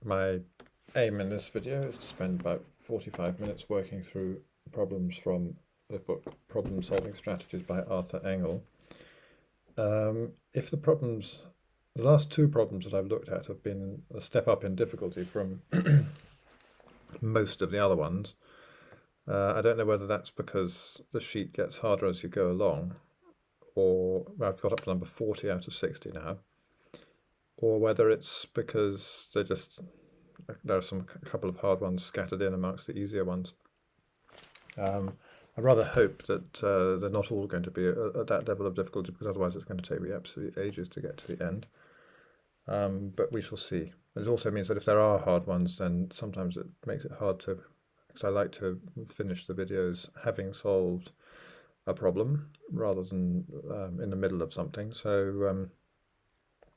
My aim in this video is to spend about 45 minutes working through problems from the book Problem Solving Strategies by Arthur Engel. If the last two problems that I've looked at have been a step up in difficulty from most of the other ones, I don't know whether that's because the sheet gets harder as you go along, or I've got up to number 40 out of 60 now, or whether it's because there are a couple of hard ones scattered in amongst the easier ones. I rather hope that they're not all going to be at that level of difficulty, because otherwise it's going to take me absolutely ages to get to the end. But we shall see. It also means that if there are hard ones, then sometimes it makes it hard to, because I like to finish the videos having solved a problem rather than in the middle of something. So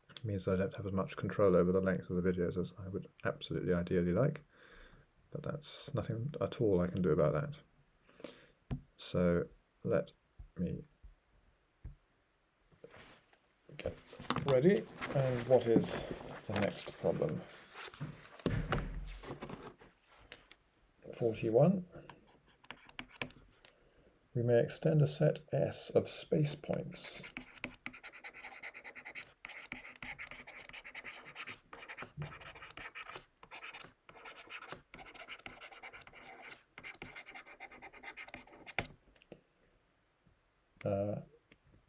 it means that I don't have as much control over the length of the videos as I would absolutely ideally like. But that's nothing at all I can do about that. So let me get ready. And what is the next problem? 41. We may extend a set S of space points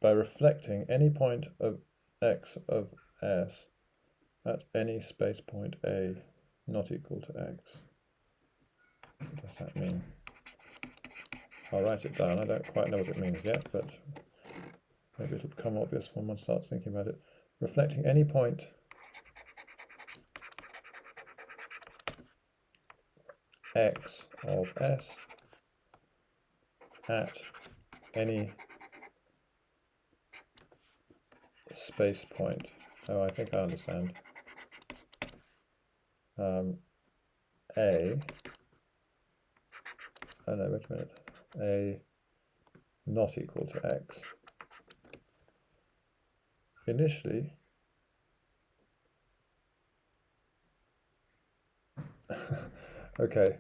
by reflecting any point of x of S at any space point A not equal to x. What does that mean? I'll write it down. I don't quite know what it means yet, but maybe it'll become obvious when one starts thinking about it. Reflecting any point x of S at any space point. Oh, I think I understand. A. Oh no, wait a minute. A not equal to x. Initially, okay,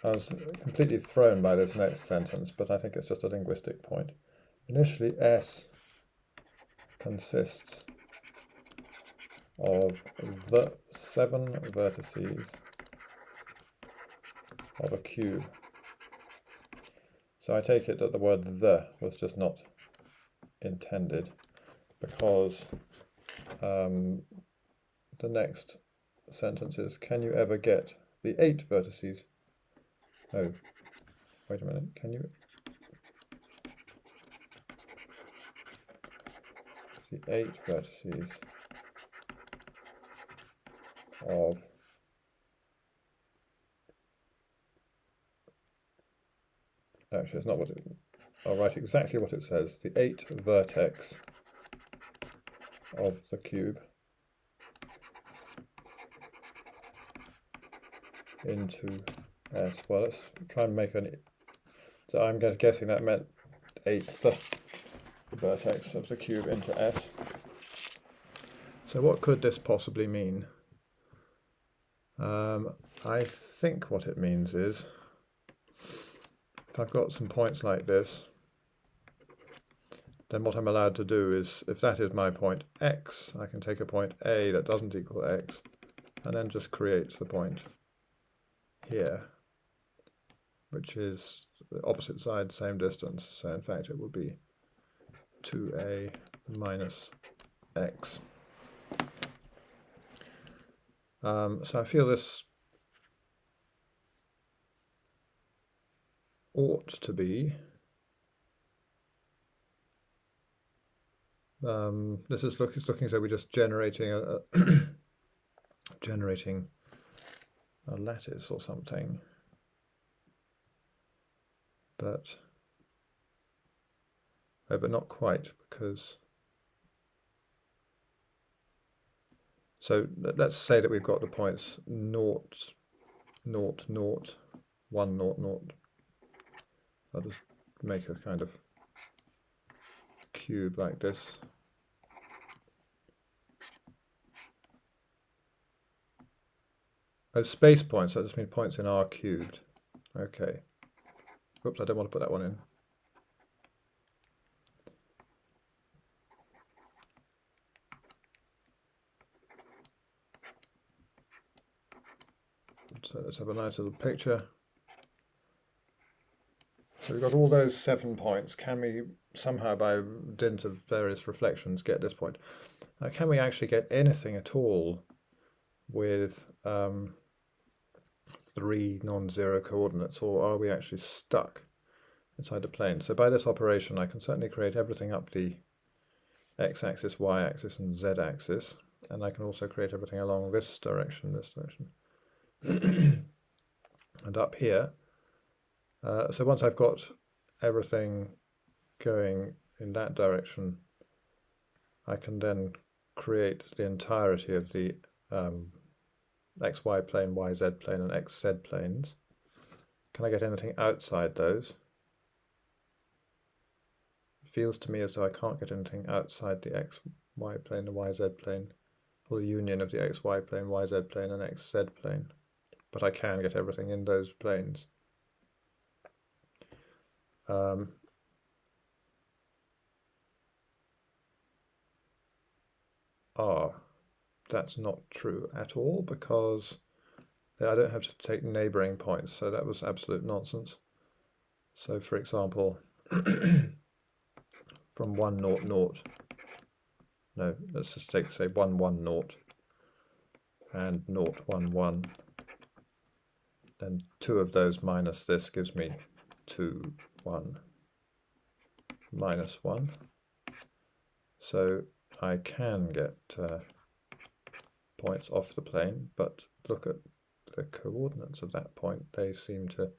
I was completely thrown by this next sentence, but I think it's just a linguistic point. Initially, S consists of the 7 vertices of a cube. So I take it that the word "the" was just not intended, because the next sentence is, can you ever get the 8 vertices? Oh, wait a minute, can you? The 8 vertices of actually, it's not what it. I'll write exactly what it says. The 8 vertex of the cube into S. Well, let's try and make an. So I'm guessing that meant 8th vertex of the cube into S. So what could this possibly mean? I think what it means is, if I've got some points like this, then what I'm allowed to do is, if that is my point x, I can take a point A that doesn't equal x, and then just create the point here, which is the opposite side, same distance. So in fact it will be 2a minus x. So I feel this ought to be, this is looking as though we're just generating a generating a lattice or something, but not quite, because so let's say that we've got the points 0, 0, 0, 1, 0, 0. I'll just make a kind of cube like this. Oh, space points, that just means points in R cubed. Okay. Oops, I don't want to put that one in. So let's have a nice little picture. So we've got all those 7 points. Can we somehow, by dint of various reflections, get this point? Can we actually get anything at all with 3 non-zero coordinates, or are we actually stuck inside the plane? So by this operation I can certainly create everything up the x-axis, y-axis and z-axis, and I can also create everything along this direction, and up here. So once I've got everything going in that direction, I can then create the entirety of the xy plane, yz plane and xz planes. Can I get anything outside those? It feels to me as though I can't get anything outside the xy plane, the yz plane, or the union of the xy plane, yz plane and xz plane. But I can get everything in those planes. That's not true at all, because I don't have to take neighbouring points, so that was absolute nonsense. So for example, from 1, 0, 0, no, let's just take, say, 1, 1, 0, and 0, 1, 1, then 2 of those minus this gives me 2, 1, minus 1. So I can get points off the plane, but look at the coordinates of that point. They seem to,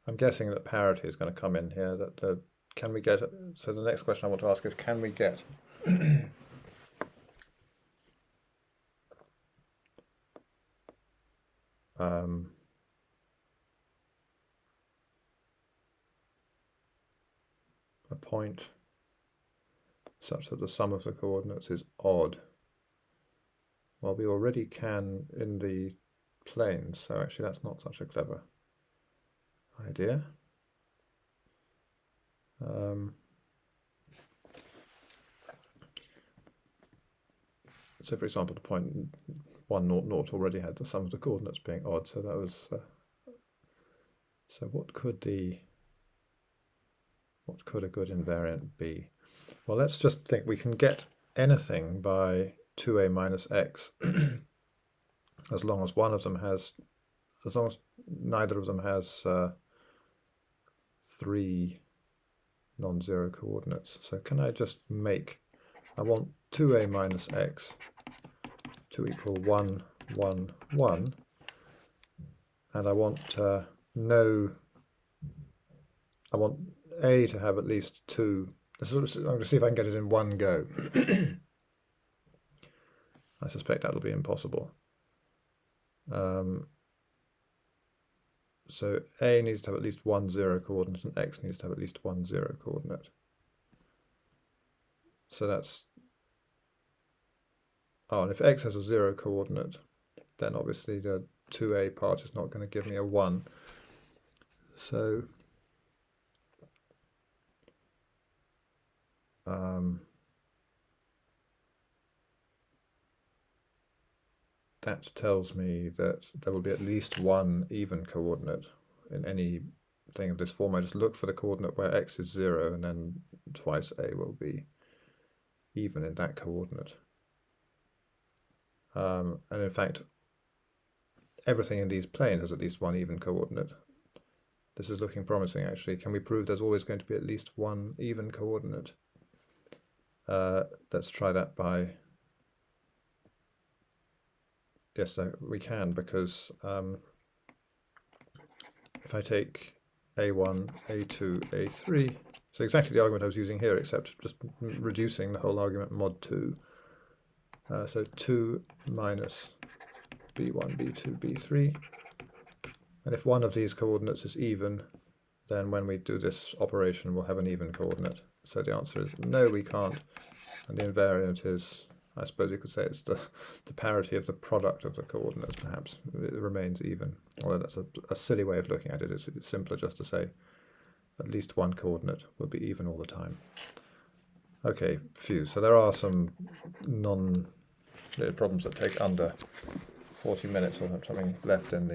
I'm guessing that parity is going to come in here. That can we get, so the next question I want to ask is, can we get a point such that the sum of the coordinates is odd? Well, we already can in the planes, so actually that's not such a clever idea. So for example, the point 1, 0, 0 already had the sum of the coordinates being odd, so that was so what could a good invariant be? Well, let's just think we can get anything by 2a minus x as long as one of them has, as long as neither of them has 3 non-zero coordinates. So can I just make, I want 2a minus x to equal 1, 1, 1, and I want I want a to have at least 2. I'm going to see if I can get it in one go. I suspect that'll be impossible. So a needs to have at least 1 0 coordinate and x needs to have at least 1 0 coordinate. So that's, and if x has a 0 coordinate, then obviously the 2a part is not going to give me a 1. So that tells me that there will be at least one even coordinate in any thing of this form. I just look for the coordinate where x is 0, and then twice a will be even in that coordinate. And in fact, everything in these planes has at least one even coordinate. This is looking promising, actually. Can we prove there's always going to be at least one even coordinate? Let's try that by... Yes, we can, because if I take a1, a2, a3, so exactly the argument I was using here, except just reducing the whole argument mod 2. So 2 minus b1, b2, b3. And if one of these coordinates is even, then when we do this operation, we'll have an even coordinate. So the answer is no, we can't. And the invariant is I suppose you could say it's the parity of the product of the coordinates, perhaps. It remains even. Although that's a silly way of looking at it. It's simpler just to say at least one coordinate will be even all the time. Okay, phew. So there are some problems that take under 40 minutes or something left in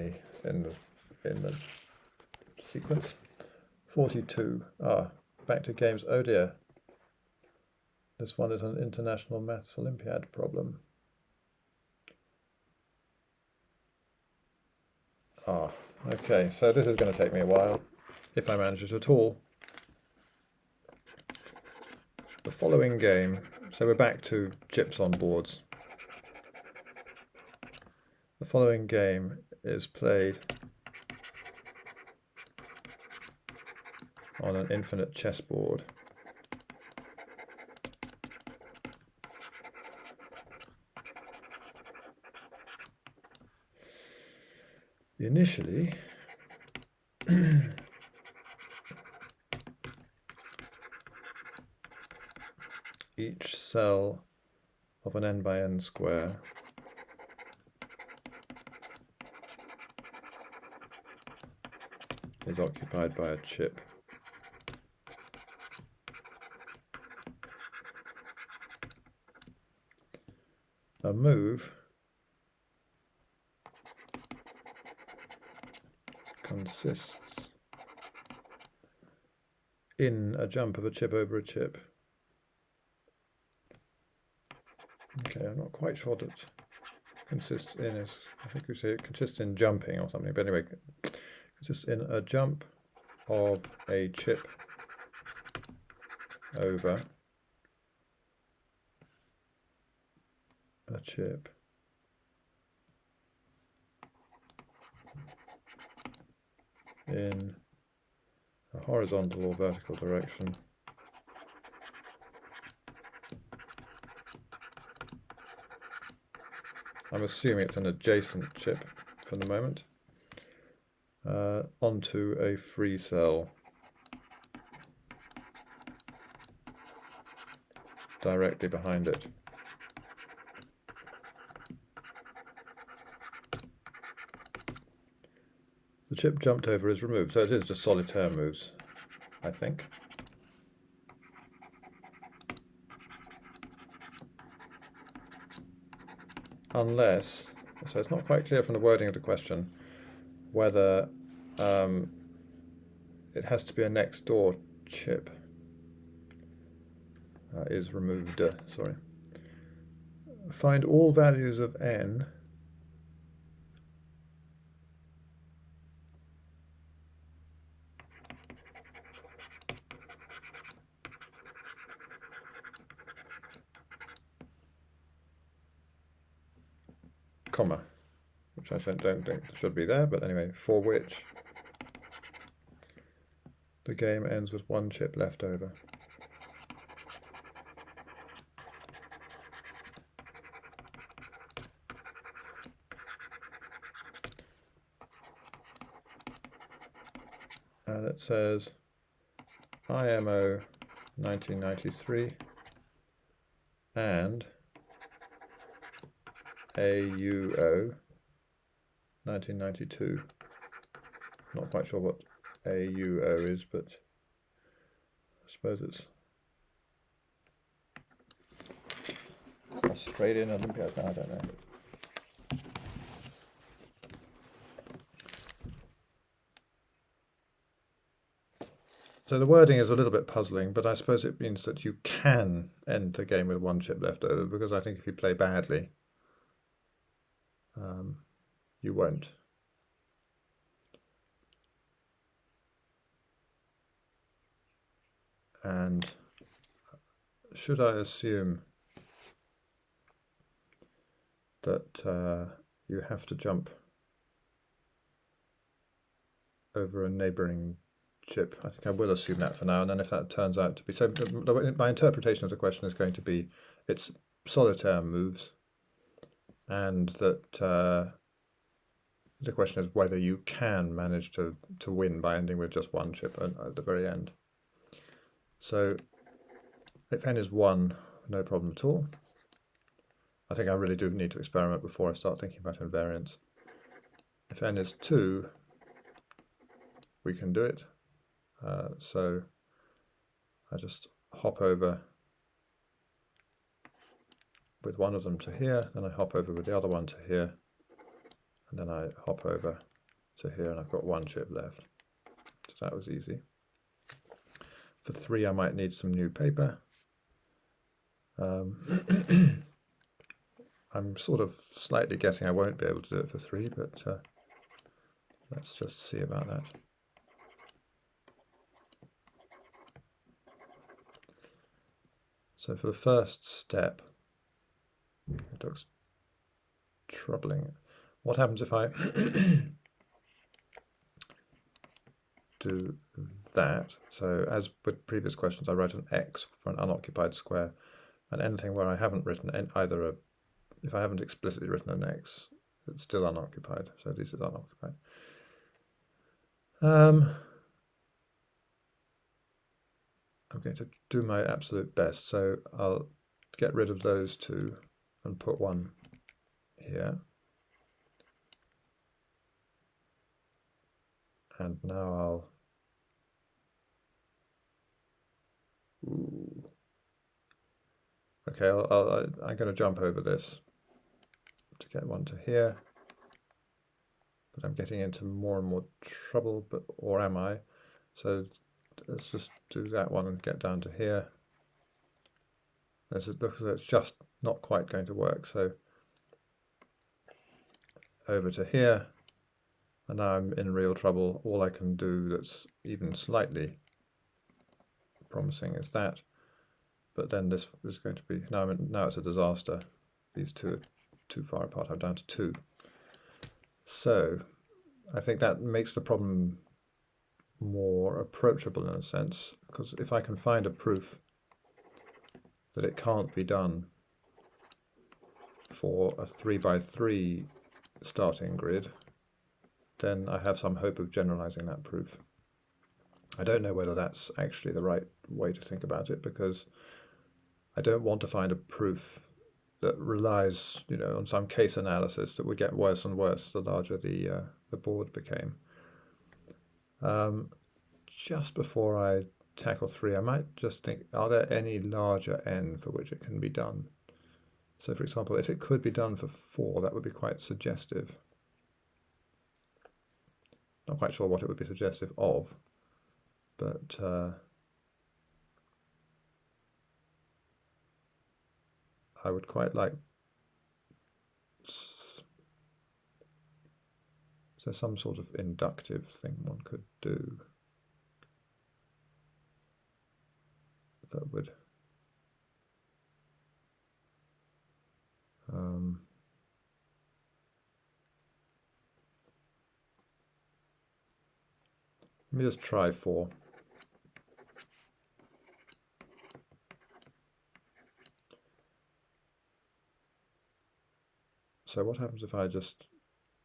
the sequence. 42. Back to games. Oh dear. This one is an International Maths Olympiad problem. Okay, so this is going to take me a while, if I manage it at all. The following game, so we're back to chips on boards. The following game is played on an infinite chessboard. Initially, each cell of an n by n square is occupied by a chip. A move consists in a jump of a chip over a chip. Okay, I'm not quite sure what it consists in. I think we say it consists in jumping or something, but anyway, it consists in a jump of a chip over a chip in a horizontal or vertical direction I'm assuming it's an adjacent chip for the moment, onto a free cell directly behind it. The chip jumped over is removed, so it is just solitaire moves, I think. Unless, so it's not quite clear from the wording of the question whether it has to be a next door chip is removed, sorry. Find all values of n comma, which I don't think should be there, but anyway, for which the game ends with one chip left over. And it says IMO 1993 and AUO 1992. Not quite sure what AUO is, but I suppose it's Australian Olympiad. I don't know. So the wording is a little bit puzzling, but I suppose it means that you can end the game with one chip left over, because I think if you play badly, you won't. And should I assume that you have to jump over a neighbouring chip? I think I will assume that for now, and then if that turns out to be so, my interpretation of the question is going to be it's solitaire moves, and that the question is whether you can manage to win by ending with just one chip at the very end. So if n is 1, no problem at all. I think I really do need to experiment before I start thinking about invariants. If n is 2, we can do it. So I just hop over with one of them to here, then I hop over with the other one to here, and then I hop over to here, and I've got one chip left. So that was easy. For 3, I might need some new paper. I'm sort of slightly guessing I won't be able to do it for 3, but let's just see about that. So for the first step, it looks troubling. What happens if I do that? So as with previous questions, I write an X for an unoccupied square, and anything where I haven't written either if I haven't explicitly written an X, it's still unoccupied. So this is unoccupied. I'm going to do my absolute best. So I'll get rid of those two and put one here. And now I'll... Ooh. Okay, I'm going to jump over this to get one to here. But I'm getting into more and more trouble, or am I? So let's just do that one and get down to here. It looks like it's just not quite going to work. So over to here, and now I'm in real trouble. All I can do that's even slightly promising is that. But then this is going to be, now it's a disaster. These two are too far apart. I'm down to 2. So I think that makes the problem more approachable in a sense, because if I can find a proof that it can't be done for a 3x3 starting grid, then I have some hope of generalizing that proof. I don't know whether that's actually the right way to think about it, because I don't want to find a proof that relies, on some case analysis that would get worse and worse the larger the board became. Just before I tackle 3, I might just think, are there any larger n for which it can be done? So for example, if it could be done for 4, that would be quite suggestive. Not quite sure what it would be suggestive of, but I would quite like... Is there some sort of inductive thing one could do that would... let me just try 4. So what happens if I just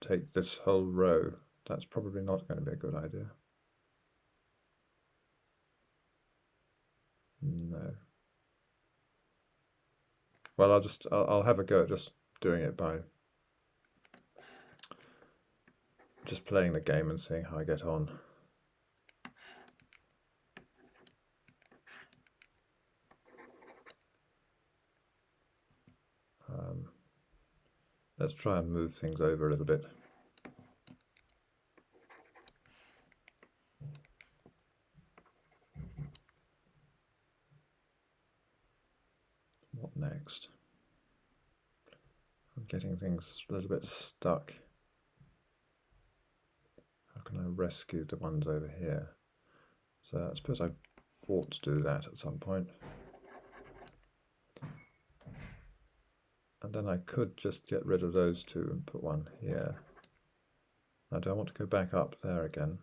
take this whole row? That's probably not going to be a good idea. No. Well, I'll have a go at just doing it by just playing the game and seeing how I get on. Let's try and move things over a little bit. What next? I'm getting things a little bit stuck. How can I rescue the ones over here? So I suppose I ought to do that at some point. And then I could just get rid of those two and put one here. Now, do I want to go back up there again?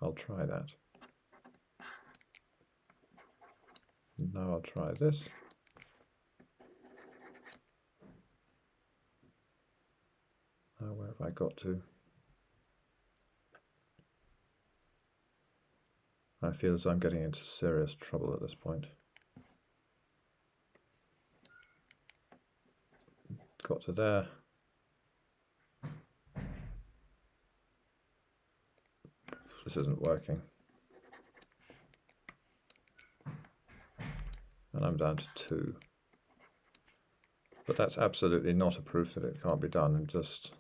I'll try that. Now I'll try this. Now, where have I got to? I feel as though I'm getting into serious trouble at this point. got to there. This isn't working. And I'm down to 2. But that's absolutely not a proof that it can't be done, and just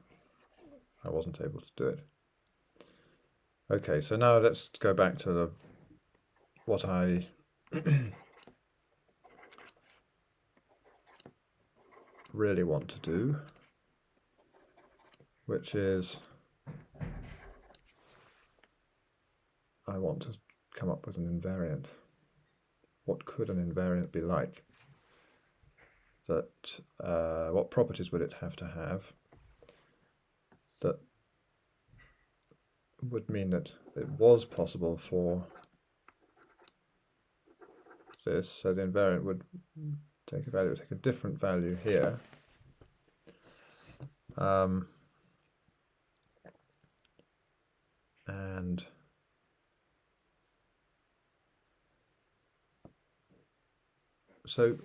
I wasn't able to do it. Okay, so now let's go back to what I really want to do, which is I want to come up with an invariant. What could an invariant be like? That what properties would it have to have that would mean that it was possible for this? So the invariant would take a value, would take a different value here. And so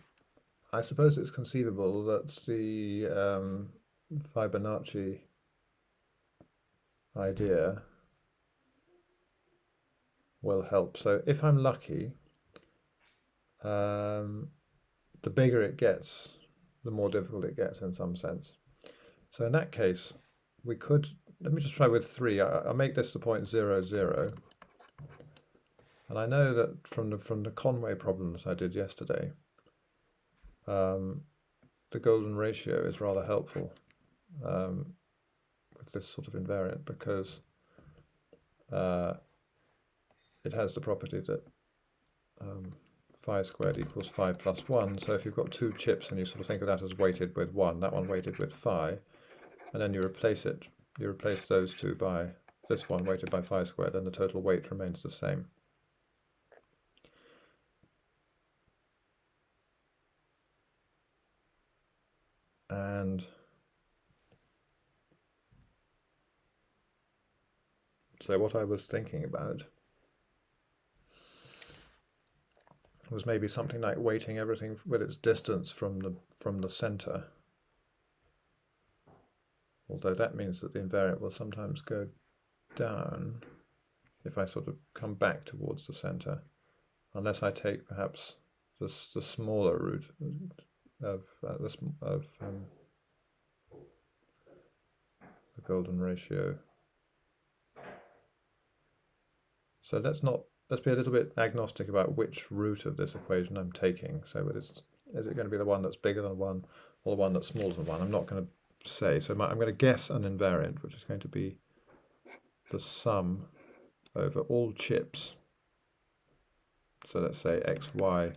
I suppose it's conceivable that the Fibonacci idea will help. So if I'm lucky, the bigger it gets, the more difficult it gets in some sense. So in that case, we could, let me just try with 3. I'll make this the point 0, 0. And I know that from the Conway problems I did yesterday, the golden ratio is rather helpful with this sort of invariant, because it has the property that phi squared equals phi plus 1. So if you've got 2 chips and you sort of think of that as weighted with 1, that one weighted with phi, and then you replace it, you replace those two by this one weighted by phi squared, and the total weight remains the same. And so what I was thinking about was maybe something like weighting everything with its distance from the center. Although that means that the invariant will sometimes go down if I sort of come back towards the center, unless I take perhaps the smaller root of the golden ratio. So let's be a little bit agnostic about which root of this equation I'm taking. So is it going to be the one that's bigger than 1 or the one that's smaller than 1? I'm not going to say. So I'm going to guess an invariant, which is going to be the sum over all chips. So let's say x, y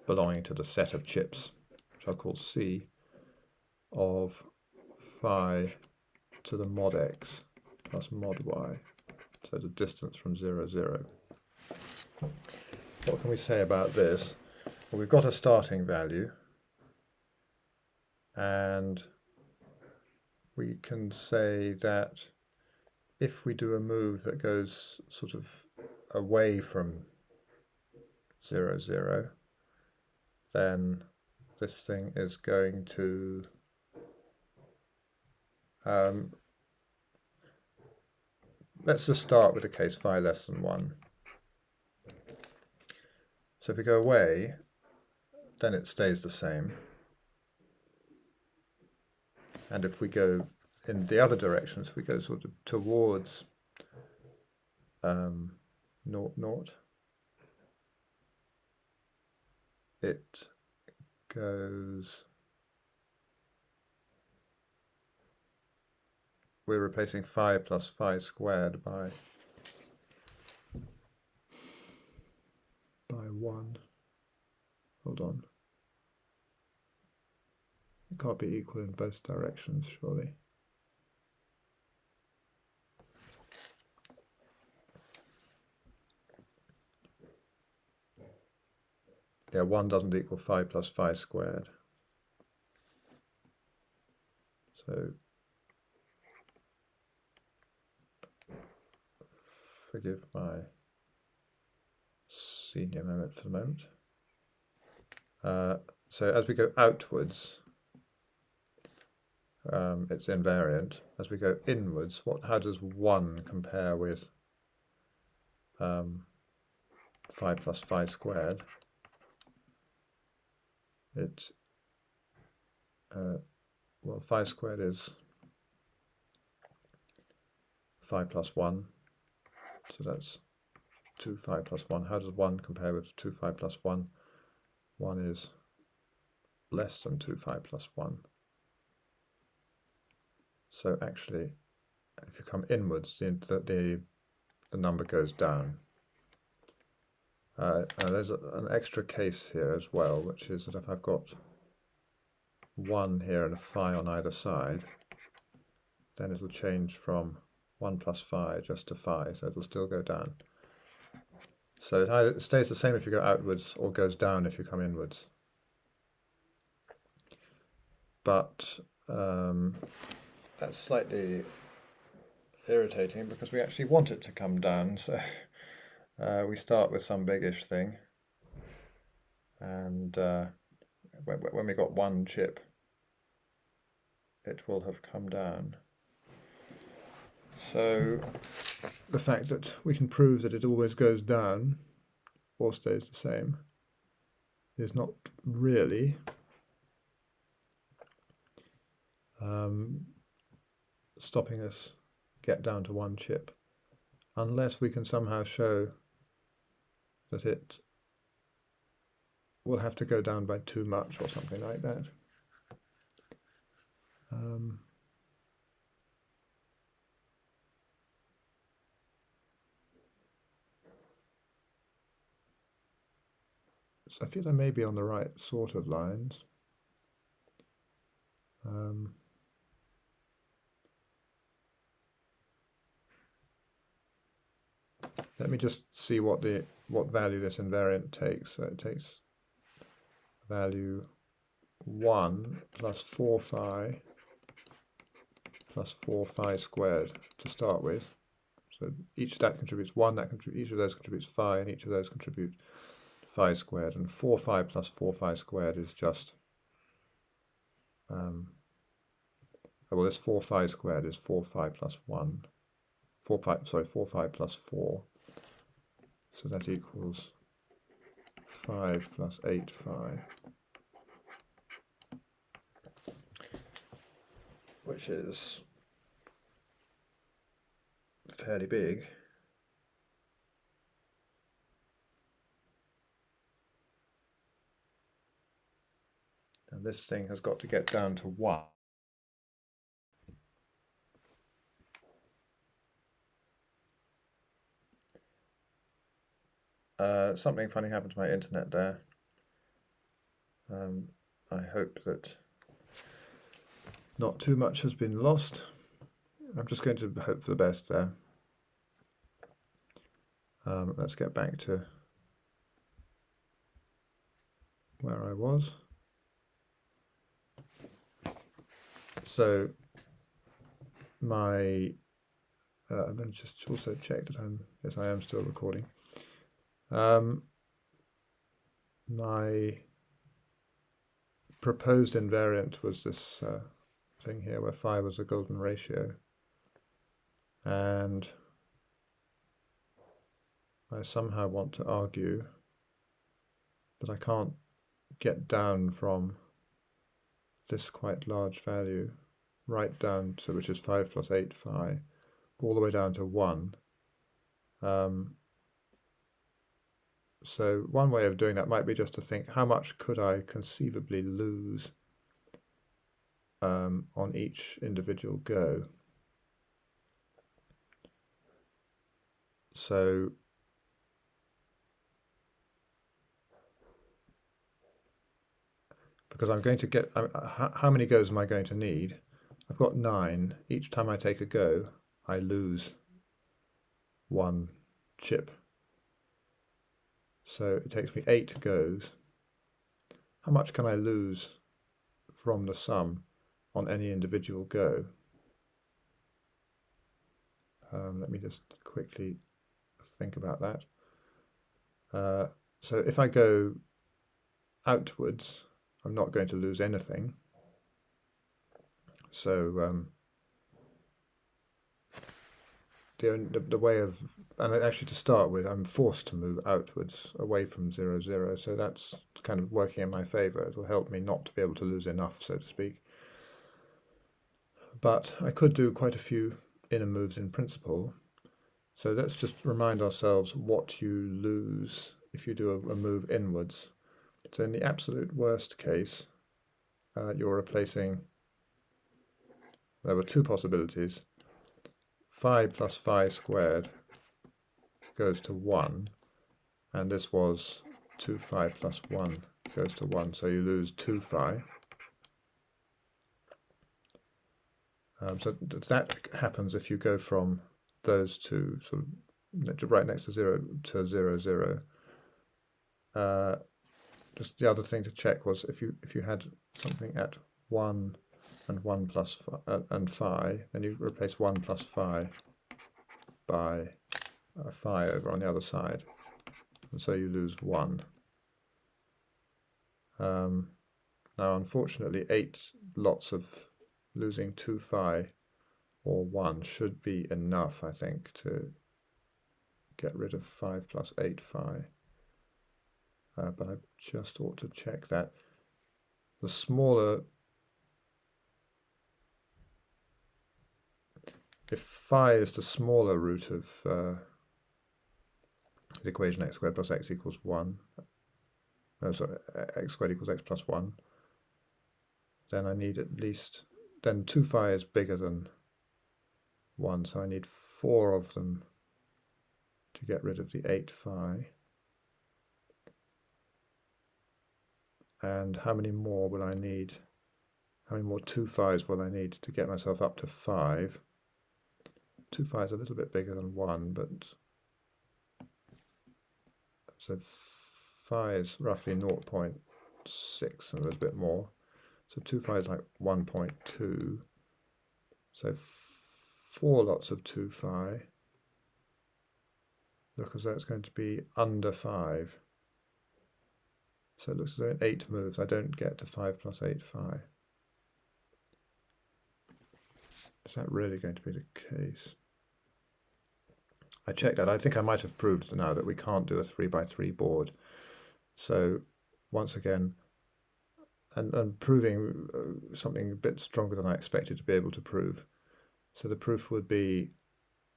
belonging to the set of chips, which I'll call C, of phi to the mod x plus mod y. So the distance from 0, 0. What can we say about this? Well, we've got a starting value, and we can say that if we do a move that goes sort of away from 0, 0, then this thing is going to let's just start with the case phi less than 1. So if we go away, then it stays the same. And if we go in the other direction, so if we go sort of towards 0, 0, it goes, we're replacing phi plus phi squared by 1. Hold on. It can't be equal in both directions, surely. Yeah, 1 doesn't equal phi plus phi squared. So forgive my senior moment for the moment. So as we go outwards, it's invariant. As we go inwards, how does 1 compare with phi plus phi squared? It's well, phi squared is phi plus 1, so that's 2 phi plus 1. How does 1 compare with 2 phi plus 1? 1 is less than 2 phi plus 1. So actually, if you come inwards, the number goes down. There's an extra case here as well, which is that if I've got 1 here and a phi on either side, then it'll change from 1 plus phi just to phi, so it'll still go down. So it either stays the same if you go outwards or goes down if you come inwards. But that's slightly irritating because we actually want it to come down. So we start with some biggish thing, and when we got 1 chip, it will have come down. So the fact that we can prove that it always goes down or stays the same is not really stopping us get down to 1 chip, unless we can somehow show that it will have to go down by too much or something like that. So I feel I may be on the right sort of lines. Let me just see what value this invariant takes. So it takes value 1 plus 4 phi plus 4 phi squared to start with. So each of that contributes 1, each of those contributes phi, and each of those contribute phi squared. And 4 phi plus 4 phi squared is just well, this 4 phi squared is 4 phi plus 1. 4 phi plus 4. So that equals 5 plus 8 phi, which is fairly big. And this thing has got to get down to 1. Something funny happened to my internet there. I hope that not too much has been lost. I'm just going to hope for the best there. Let's get back to where I was. So my I'm going to just also check that yes, I am still recording. My proposed invariant was this thing here where phi was a golden ratio, and I somehow want to argue that I can't get down from this quite large value right down to, which is 5 plus 8 phi, all the way down to 1. So one way of doing that might be just to think, how much could I conceivably lose on each individual go? So because I'm going to get, how many goes am I going to need? I've got 9. Each time I take a go, I lose 1 chip. So it takes me 8 goes. How much can I lose from the sum on any individual go? Let me just quickly think about that. So if I go outwards, I'm not going to lose anything. So the way of, and actually to start with, I'm forced to move outwards away from 0, 0. So that's kind of working in my favour. It'll help me not to be able to lose enough, so to speak. But I could do quite a few inner moves in principle. So let's just remind ourselves what you lose if you do a move inwards. So in the absolute worst case, you're replacing, there were two possibilities. Phi plus phi squared goes to 1, and this was 2 phi plus 1 goes to 1, so you lose 2 phi. So that happens if you go from those two sort of right next to 0 to 0, 0. Just the other thing to check was if you had something at 1 and 1 plus and phi, then you replace 1 plus phi by phi over on the other side, and so you lose 1. Now unfortunately 8 lots of losing 2 phi or 1 should be enough, I think, to get rid of 5 plus 8 phi. But I just ought to check that. The smaller, if phi is the smaller root of the equation x squared plus x equals 1, sorry, x squared equals x plus 1, then I need at least, then 2 phi is bigger than 1, so I need 4 of them to get rid of the 8 phi. And how many more will I need? How many more 2 phi's will I need to get myself up to 5? 2 phi is a little bit bigger than 1, but so phi is roughly 0.6 and a little bit more. So 2 phi is like 1.2. So 4 lots of 2 phi look as though it's going to be under 5. So it looks as though in 8 moves I don't get to 5 plus 8 phi. Is that really going to be the case? I checked that. I think I might have proved now that we can't do a 3x3 board. So once again, and proving something a bit stronger than I expected to be able to prove. So the proof would be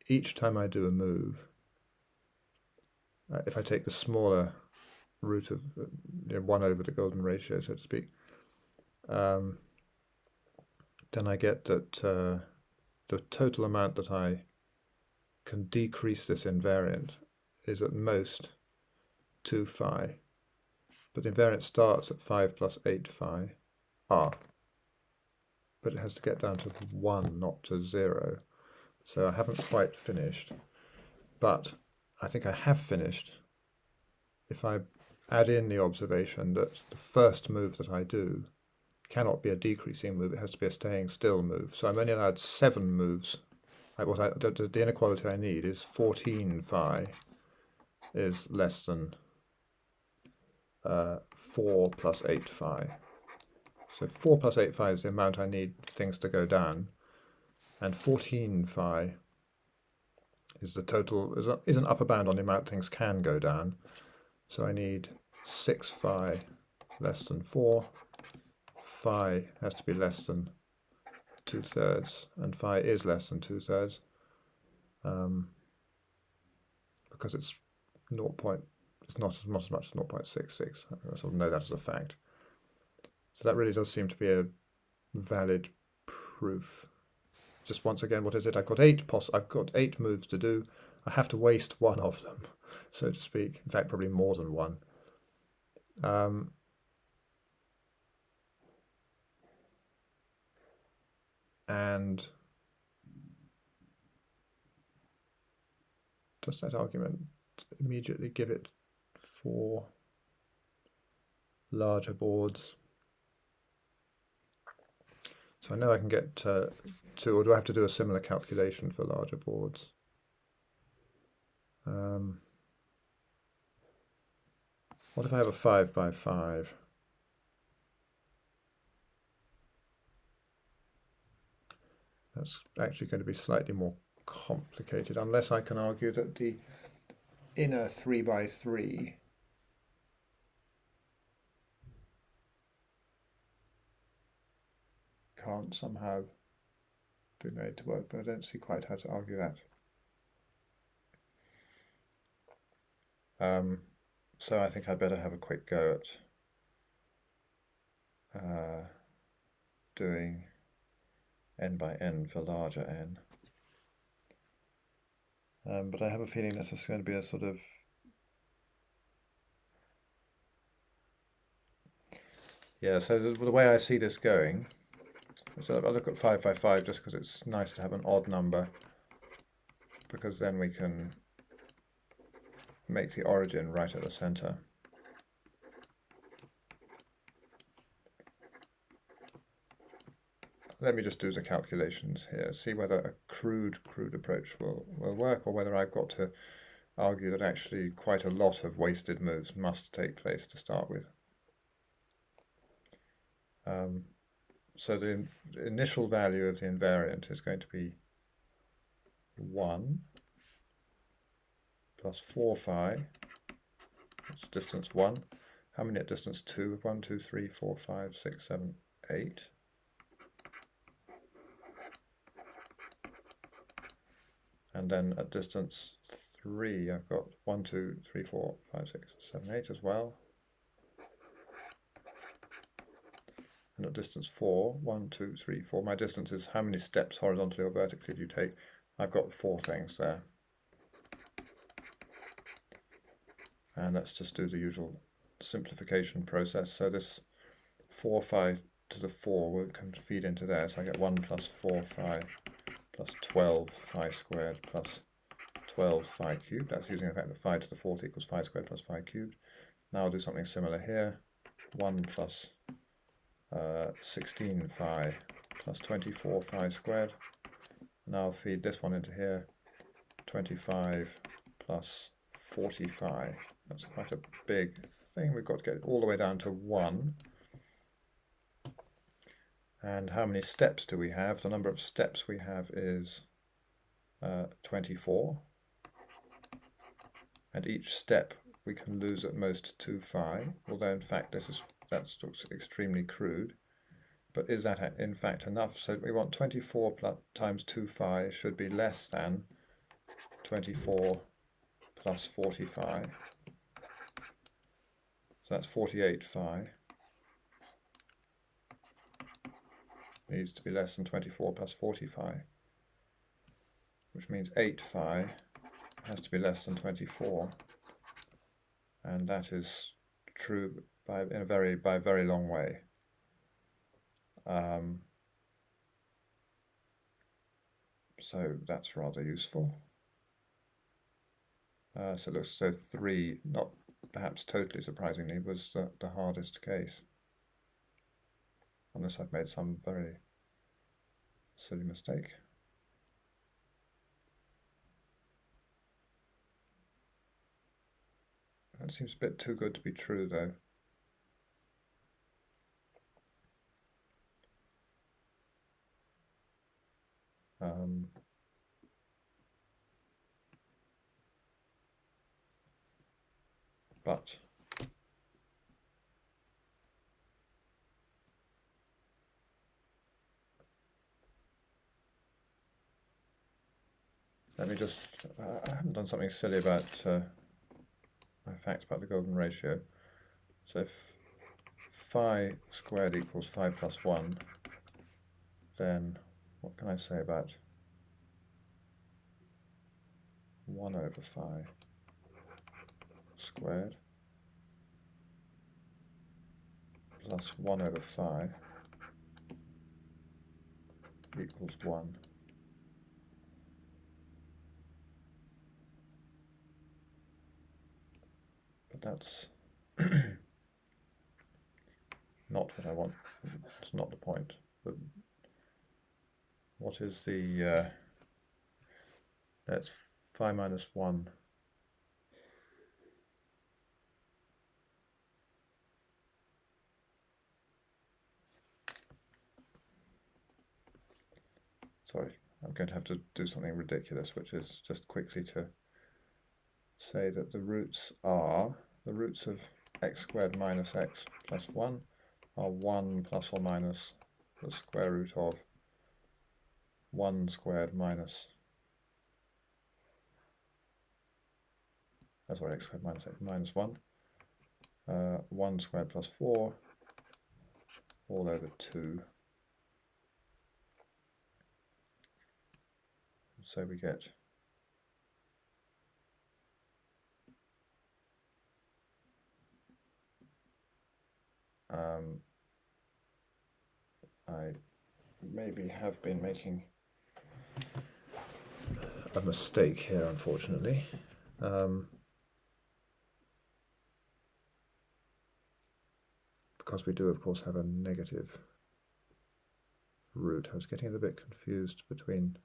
each time I do a move, if I take the smaller root of 1 over the golden ratio, so to speak, then I get that the total amount that I can decrease this invariant is at most 2 phi. But the invariant starts at 5 plus 8 phi r. But it has to get down to 1, not to 0. So I haven't quite finished. But I think I have finished if I add in the observation that the first move that I do cannot be a decreasing move, it has to be a staying still move. So I'm only allowed 7 moves. The inequality I need is 14 phi is less than 4 plus 8 phi. So 4 plus 8 phi is the amount I need things to go down, and 14 phi is the total, is an upper bound on the amount things can go down. So I need 6 phi less than 4, phi has to be less than 2/3, and phi is less than 2/3 because it's 0. It's not as much as 0.66. I sort of know that as a fact. So that really does seem to be a valid proof. Just once again, what is it? I've got 8 moves to do. I have to waste 1 of them, so to speak. In fact, probably more than 1. And does that argument immediately give it for larger boards? So I know I can get to, or do I have to do a similar calculation for larger boards? What if I have a 5 by 5? 5 by 5 That's actually going to be slightly more complicated, unless I can argue that the inner 3 by 3 can't somehow be made to work, but I don't see quite how to argue that. So I think I'd better have a quick go at doing n by n for larger n. But I have a feeling this is going to be a sort of so the way I see this going, so I look at 5 by 5 just because it's nice to have an odd number, because then we can make the origin right at the center. Let me just do the calculations here, see whether a crude approach will work, or whether I've got to argue that actually quite a lot of wasted moves must take place to start with. So the initial value of the invariant is going to be 1 plus 4 phi, that's distance 1. How many at distance 2? 1, 2, 3, 4, 5, 6, 7, 8. And then at distance 3, I've got 1, 2, 3, 4, 5, 6, 7, 8 as well. And at distance 4, 1, 2, 3, 4, my distance is how many steps horizontally or vertically do you take? I've got 4 things there. And let's just do the usual simplification process. So this 4 phi to the 4 can feed into there, so I get 1 plus 4 phi plus 12 phi squared plus 12 phi cubed. That's using the fact that phi to the 4th equals phi squared plus phi cubed. Now I'll do something similar here. 1 plus 16 phi plus 24 phi squared. Now I'll feed this one into here. 25 plus 40 phi. That's quite a big thing. We've got to get it all the way down to 1. And how many steps do we have? The number of steps we have is 24. And each step we can lose at most 2 phi, although in fact that looks extremely crude. But is that in fact enough? So we want 24 plus, times 2 phi should be less than 24 plus 40 phi. So that's 48 phi. Needs to be less than 24 plus 40 phi, which means 8 phi has to be less than 24, and that is true by a very long way. So that's rather useful. So it looks as though 3, not perhaps totally surprisingly, was the hardest case. Unless I've made some very silly mistake. That seems a bit too good to be true, though. But let me just, I haven't done something silly about my facts about the golden ratio. So if phi squared equals phi plus 1, then what can I say about 1 over phi squared plus 1 over phi equals 1. But that's not what I want. It's not the point. But what is the, that's phi minus 1. So sorry, I'm going to have to do something ridiculous, which is just quickly to say that the roots of x squared minus x plus 1 are 1 plus or minus the square root of 1 squared minus, that's what x squared minus x minus 1, 1 squared plus 4 all over 2. So we get I maybe have been making a mistake here, unfortunately. Because we do, of course, have a negative root. I was getting a bit confused between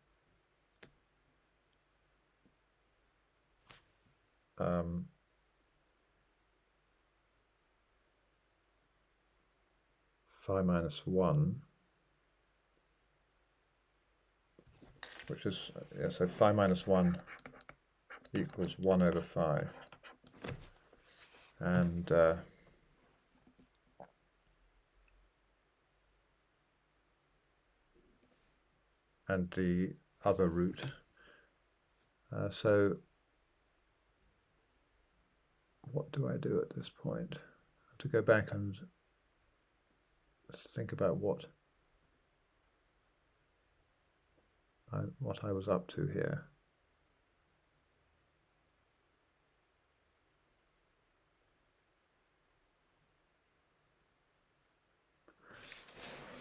phi minus 1, which is, yeah, so phi minus 1 equals 1 over phi. And the other root. So what do I do at this point? I have to go back and think about what I was up to here.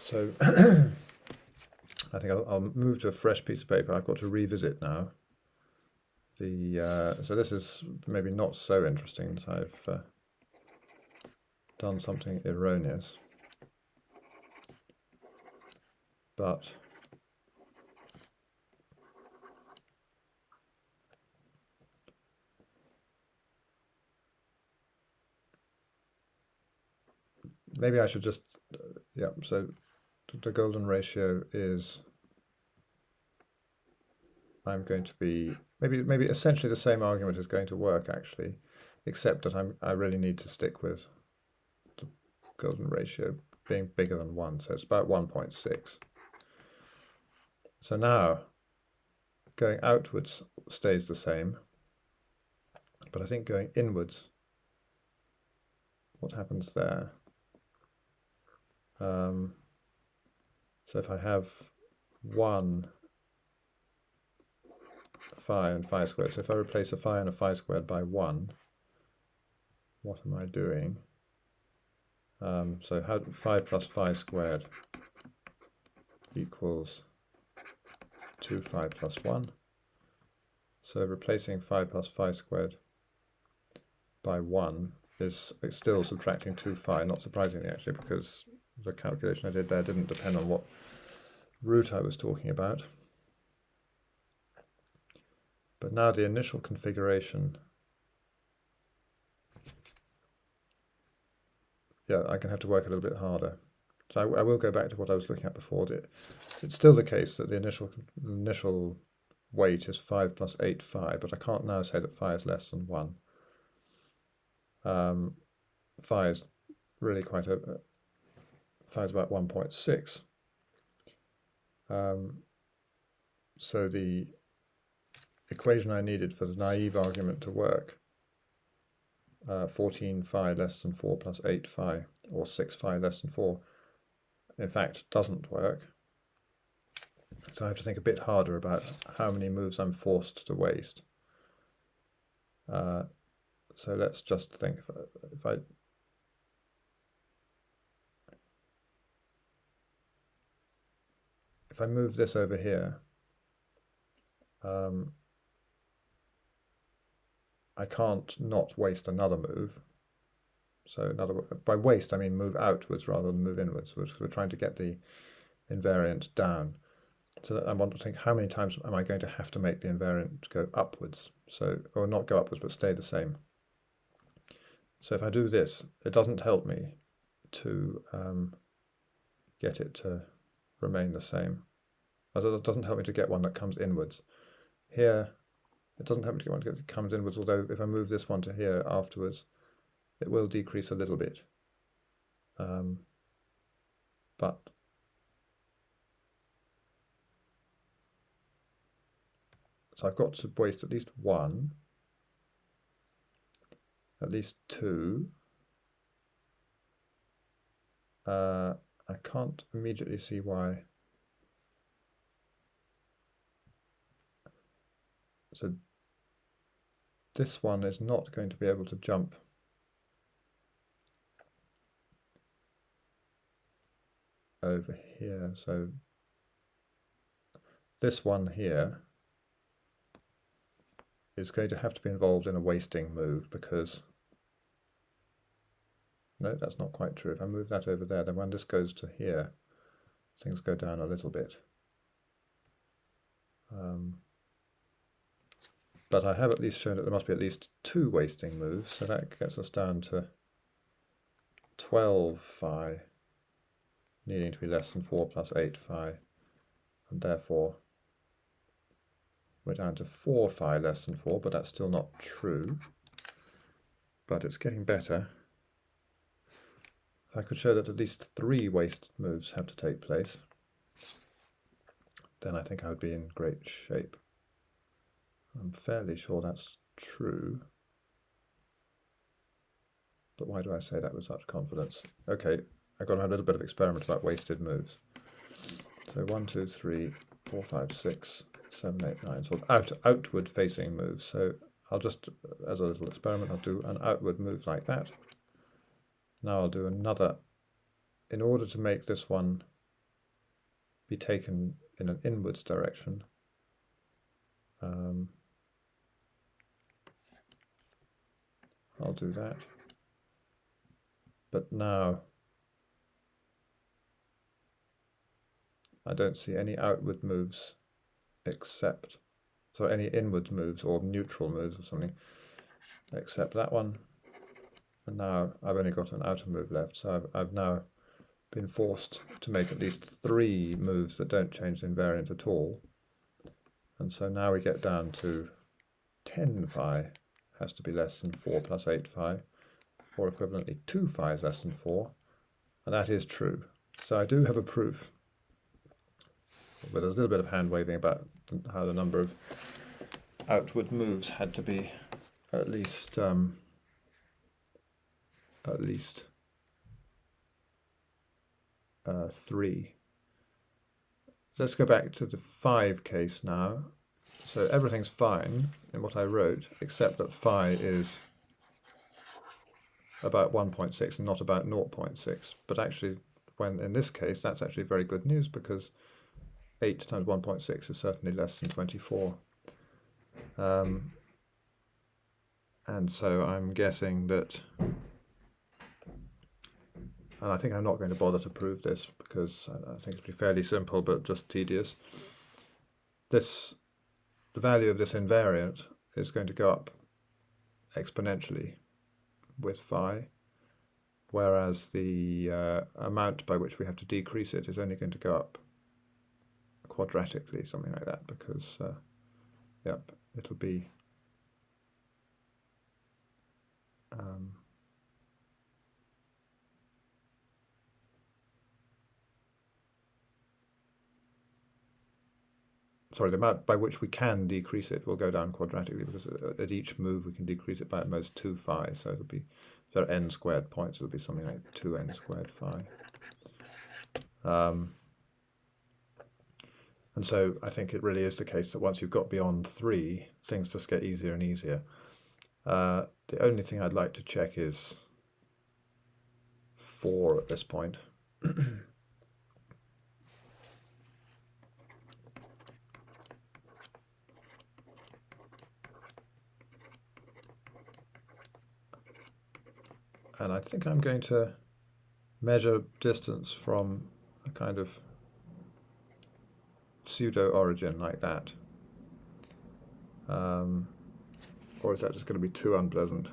So I think I'll move to a fresh piece of paper. I've got to revisit now. So this is maybe not so interesting that I've done something erroneous, but maybe I should just, yeah, so the golden ratio is, I'm going to be, maybe essentially the same argument is going to work actually, except that I really need to stick with the golden ratio being bigger than 1, so it's about 1.6. So now, going outwards stays the same, but I think going inwards, what happens there? So if I have 1 phi and phi squared, so if I replace a phi and a phi squared by 1, what am I doing? So how phi plus phi squared equals 2 phi plus 1. So replacing phi plus phi squared by 1 is still subtracting 2 phi, not surprisingly actually, because the calculation I did there didn't depend on what root I was talking about. But now the initial configuration, yeah, I can have to work a little bit harder. So I will go back to what I was looking at before. It's still the case that the initial weight is 5 plus 8 phi, but I can't now say that phi is less than 1. Phi is really quite phi is about 1.6. So the equation I needed for the naive argument to work, 14 phi less than 4 plus 8 phi, or 6 phi less than 4, in fact doesn't work. So I have to think a bit harder about how many moves I'm forced to waste. So let's just think, if I move this over here, I can't not waste another move. So by waste I mean move outwards rather than move inwards. We're trying to get the invariant down. So I want to think, how many times am I going to have to make the invariant go upwards? So, or not go upwards, but stay the same. So if I do this, it doesn't help me to get it to remain the same. It doesn't help me to get one that comes inwards. Here, it doesn't help me to get one that comes inwards, although if I move this one to here afterwards, it will decrease a little bit. But so I've got to waste at least one, at least two. I can't immediately see why. So this one is not going to be able to jump over here. So this one here is going to have to be involved in a wasting move, because no, that's not quite true. If I move that over there, then when this goes to here, things go down a little bit. But I have at least shown that there must be at least two wasting moves, so that gets us down to 12 phi, needing to be less than 4 plus 8 phi, and therefore we're down to 4 phi less than 4, but that's still not true. But it's getting better. If I could show that at least 3 wasted moves have to take place, then I think I would be in great shape. I'm fairly sure that's true. But why do I say that with such confidence? Okay, I've got to have a little bit of experiment about wasted moves. So 1, 2, 3, 4, 5, 6, 7, 8, 9, sort of outward facing moves. So I'll just, as a little experiment, I'll do an outward move like that. Now I'll do another, in order to make this one be taken in an inwards direction. I'll do that. But now I don't see any outward moves except, so any inward moves or neutral moves or something, except that one. And now I've only got an outer move left, so I've now been forced to make at least 3 moves that don't change the invariant at all. And so now we get down to 10 phi has to be less than 4 plus 8 phi, or equivalently 2 phi is less than 4, and that is true. So I do have a proof, but there's a little bit of hand waving about how the number of outward moves had to be at least 3. So let's go back to the 5 case now. So everything's fine in what I wrote, except that phi is about 1.6 and not about 0.6. But actually, when in this case, that's actually very good news, because 8 times 1.6 is certainly less than 24. And so I'm guessing that, and I think I'm not going to bother to prove this because I think it'll be fairly simple but just tedious. The value of this invariant is going to go up exponentially with phi, whereas the amount by which we have to decrease it is only going to go up quadratically, something like that, because yep, it'll be sorry, the amount by which we can decrease it will go down quadratically, because at each move we can decrease it by at most 2 phi, so it'll be, if there are n squared points, it'll be something like 2n squared phi. And so I think it really is the case that once you've got beyond 3, things just get easier and easier. The only thing I'd like to check is 4 at this point. And I think I'm going to measure distance from a kind of pseudo origin like that. Or is that just going to be too unpleasant?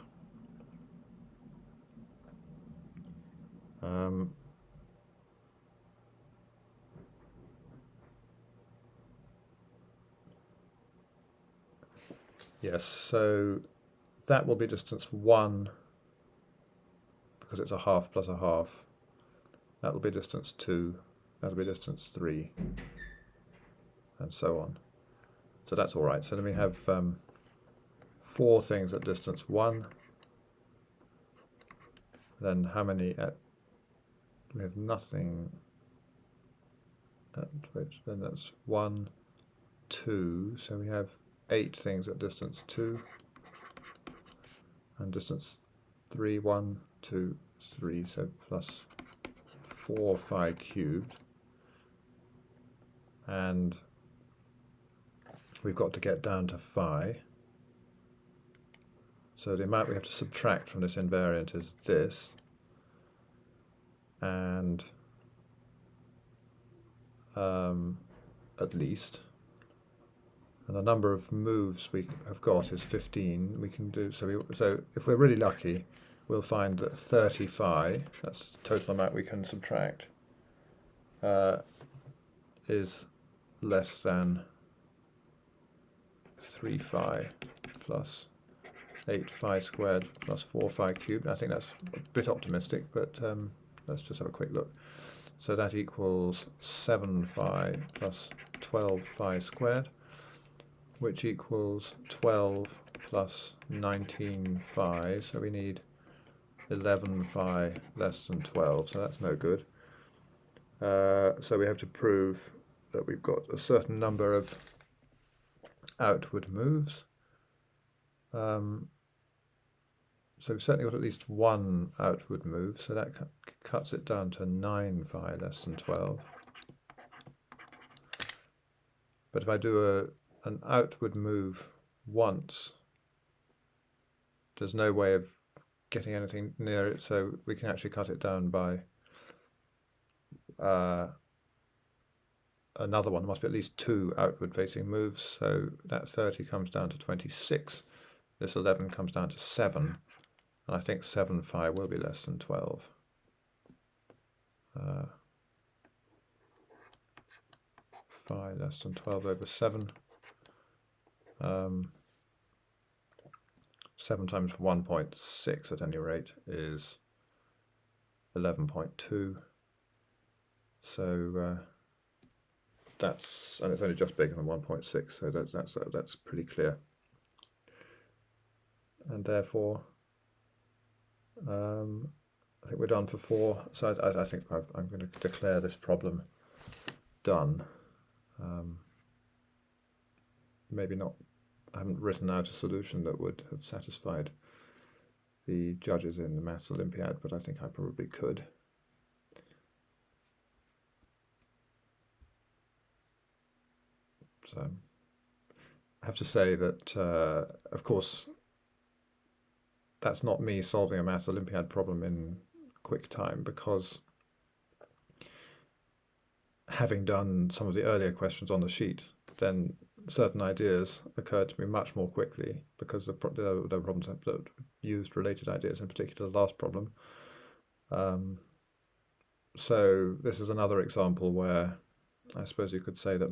Yes, so that will be distance 1 because it's a half plus a half. That will be distance 2, that will be distance 3, and so on. So that's all right. So then we have 4 things at distance 1. Then how many at, we have nothing at which, then that's 1, 2, so we have 8 things at distance 2, and distance 3, 1, 2, 3, so plus 4 phi cubed, and we've got to get down to phi, so the amount we have to subtract from this invariant is this, and at least, and the number of moves we have got is 15. We can do so if we're really lucky, we'll find that 30 phi, that's the total amount we can subtract, is less than 3 phi plus 8 phi squared plus 4 phi cubed. I think that's a bit optimistic, but let's just have a quick look. So that equals 7 phi plus 12 phi squared, which equals 12 plus 19 phi, so we need 11 phi less than 12, so that's no good. So we have to prove that we've got a certain number of outward moves. So we've certainly got at least one outward move, so that cuts it down to 9 phi less than 12. But if I do an outward move once, there's no way of getting anything near it, so we can actually cut it down by another one. There must be at least 2 outward facing moves, so that 30 comes down to 26. This 11 comes down to 7, and I think 7 phi will be less than 12. Phi less than 12 over 7. 7 times 1.6 at any rate is 11.2. So that's, and it's only just bigger than 1.6, so that's pretty clear. And therefore, I think we're done for 4. So I think I'm going to declare this problem done. Maybe not. I haven't written out a solution that would have satisfied the judges in the Maths Olympiad, but I think I probably could. So I have to say that, of course, that's not me solving a Maths Olympiad problem in quick time, because having done some of the earlier questions on the sheet, then certain ideas occurred to me much more quickly, because the problems that used related ideas, in particular the last problem. So this is another example where I suppose you could say that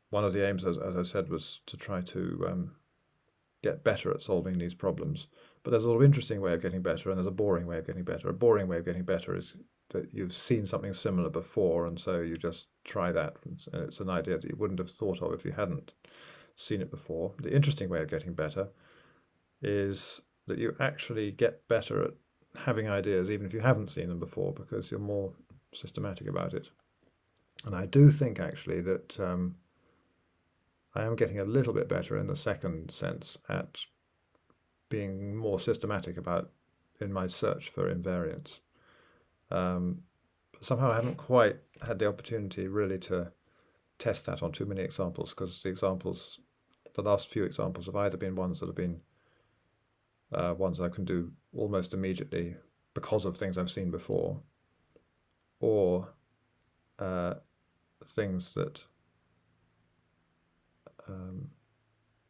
one of the aims, as I said, was to try to get better at solving these problems. But there's a sort of interesting way of getting better, and there's a boring way of getting better. A boring way of getting better is that you've seen something similar before, and so you just try that. And it's an idea that you wouldn't have thought of if you hadn't seen it before. The interesting way of getting better is that you actually get better at having ideas even if you haven't seen them before, because you're more systematic about it. And I do think actually that I am getting a little bit better in the second sense at being more systematic in my search for invariants. Somehow I haven't quite had the opportunity really to test that on too many examples, because the last few examples have either been ones that have been ones I can do almost immediately because of things I've seen before, or things that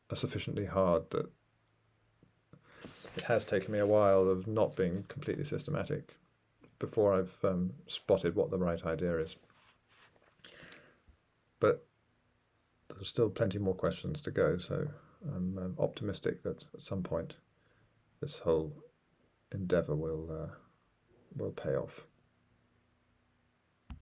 are sufficiently hard that it has taken me a while of not being completely systematic before I've spotted what the right idea is. But there's still plenty more questions to go, so I'm optimistic that at some point this whole endeavour will pay off.